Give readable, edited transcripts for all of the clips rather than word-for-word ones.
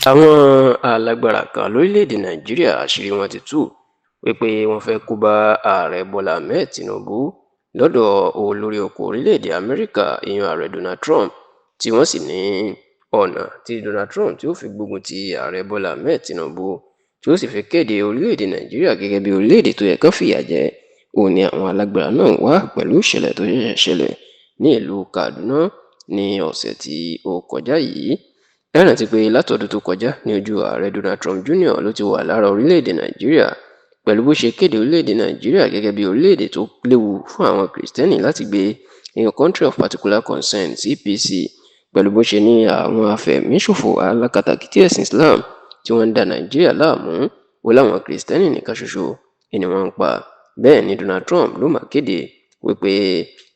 Àwọn alágbára kan lórílẹ̀‐èdè Nàìjíríà àṣírí wọn ti tú wípé wọ́n fẹ́ kó bá ààrẹ Bọ́lá Ahmed Tinubu lọ́dọ̀ olórí oko orílẹ̀‐èdè Amẹ́ríkà ìyẹn ààrẹ Donald Trump, tí wọ́n sì ní ọ̀nà tí Donald Trump tí ó fi gbógun ti ààrẹ Bọ́lá Ahmed Tinubu tí ó sì fi kéde orílẹ̀‐èdè Nàìjíríà gẹ́gẹ́ bí orílẹ̀‐èdè tó yẹ kán fìyà jẹ. Òun ni àwọn alágbára náà wá pẹ̀lú ìṣẹ̀lẹ̀ tó ṣẹ̀ṣẹ̀ ṣẹlẹ̀ ní ìlú Kaduna ní ọ̀sẹ̀ tí ó kọjá yìí. Ẹ rántí pé látọdún tó kọjá ní ojú ààrẹ Donald Trump Jr. ló ti wà lára orílẹ̀-èdè Nàìjíríà pẹ̀lú bó ṣe kéde orílẹ̀-èdè Nàìjíríà gẹ́gẹ́ bí orílẹ̀-èdè tó léwu fún àwọn Kìrìsìtẹ́nì láti gbé ìyẹn Country of Particular Concern CPC, pẹ̀lú bó ṣe ní àwọn afẹ̀míṣòfò alákatakítí ẹ̀sìn Islam tí wọ́n ń da Nàìjíríà láàmú wò láwọn Kìrìsìtẹ́nì nìkan ṣoṣo ni wọ́n ń pa. Bẹ́ẹ̀ ni Donald Trump ló máa kéde wípé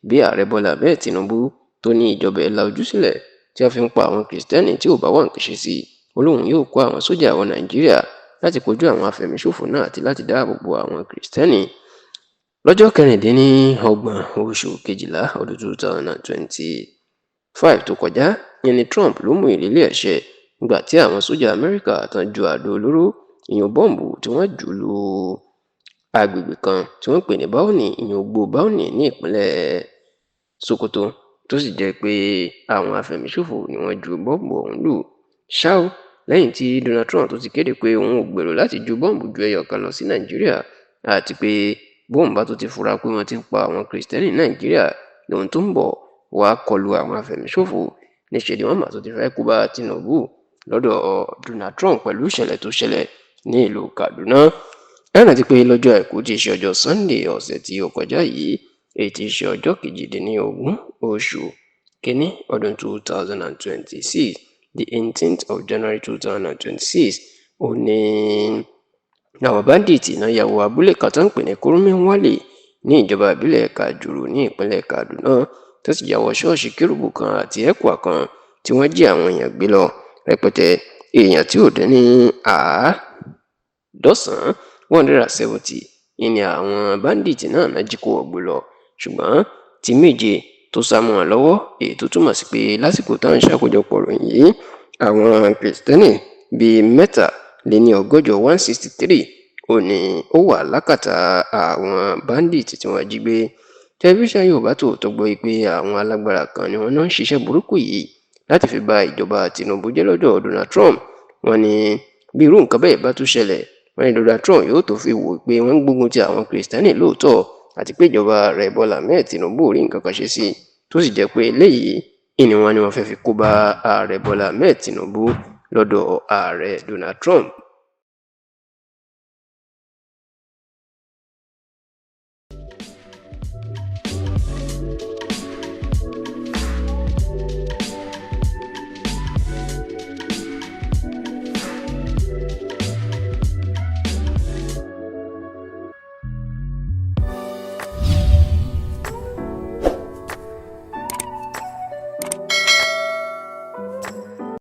bí ààrẹ Bọ́lá Ahmed Tinubu tó ní ìjọba ẹ̀ la ojú sílẹ̀ tí a fi ń pa àwọn Kìrìsìtẹ́nì tí ò bá wà nǹkan ṣe sí i, olóhùn yóò kó àwọn sójà wọ Nàìjíríà láti kojú àwọn afẹ̀míṣòfò náà àti láti dáàbò bo àwọn Kìrìsìtẹ́nì. Lọ́jọ́ 26 oṣù kejìlá ọdún 2025 tó kọjá, ìyẹn ni Trump ló mú ìlérí ẹ̀ ṣẹ nígbà tí àwọn sójà Amẹ́ríkà tán ju àdó olóró ìyẹn bọ́ǹbù tí wọ́n jù lu agbègbè kan tí wọ́n pè ní Báúnì ìyẹn Ògbó Báúnì ní ìpínlẹ̀ Sokoto, tó sì jẹ́ pé àwọn afẹ̀míṣòfò ni wọ́n ju bọ́ǹbù ọ̀hún lù. Ṣá o, lẹ́yìn tí Donald Trump tó ti kéde pé òun ò gbèrò láti ju bọ́ǹbù ju ẹyọ kan lọ sí Nàìjíríà àti pé bóun bá tó ti fura pé wọ́n ti ń pa àwọn Kìrìsìtẹ́nì Nàìjíríà lòun tó ń bọ̀ wá kọlu àwọn afẹ̀míṣòfò, níṣẹ́ ni wọ́n mà tó ti fẹ́ kó bá Tinubu lọ́dọ̀ Donald Trump pẹ̀lú ìṣẹ̀lẹ̀ tó ṣẹlẹ̀ ní ìlú Kaduna. Ẹ rántí pé lọ́jọ́ Àìkú tí í ṣe ọjọ́ Sunday ọ̀sẹ̀ tí ó kọjá yìí, èyí tí í ṣe ọjọ́ 18 oṣù kínní ọdún 2026, the 18th of January 2026, ó ní àwọn báńdíìtì náà ya wọ abúlé kan tó ń pè ní Kurmi-Wale ní ìjọba ìbílẹ̀ Kajuru ní ìpínlẹ̀ Kaduna, tó sì ya wọ ṣọ́ọ̀ṣì Kérúbù kan àti ECWA kan tí wọ́n jí àwọn èèyàn gbé lọ rẹpẹtẹ. Èèyàn tí ò dín ní àádọ́sàn 170 ni àwọn báńdíìtì náà jí kó ọgbẹ́ lọ, ṣùgbọ́n tí méje tó sá mọ́ wọn lọ́wọ́, èyí tó túmọ̀ sí pé lásìkò táwọn ṣàkójọpọ̀ ròyìn yìí àwọn Kìrìsìtẹ́nì bíi 163 ó ní ó wà lákàtà àwọn báńdíìtì tí wọ́n jí gbé. Tẹlifíṣàn Yorùbá Tòótọ́ gbọ́ pé àwọn alágbára kan ni wọ́n náà ń ṣiṣẹ́ burúkú yìí láti fi bà ìjọba Tinubu jẹ́ lọ́dọ̀ Donald Trump. Wọ́n ní bí irú nǹkan bẹ́ẹ̀ bá tún ṣẹlẹ̀, wọ́n ní Donald Trump yóò tó fi wò pé wọ́n ń gbógun ti àwọn Kìrìsìtẹ́nì lóòótọ́ àti pé ìjọba ààrẹ Bọ́lá Ahmed Tinubu ò rí nǹkan kan ṣe sí i, tó sì jẹ́ pé eléyìí ni wọ́n fẹ́ fi kó bá ààrẹ Bọ́lá Ahmed Tinubu lọ́dọ̀ ààrẹ Donald Trump.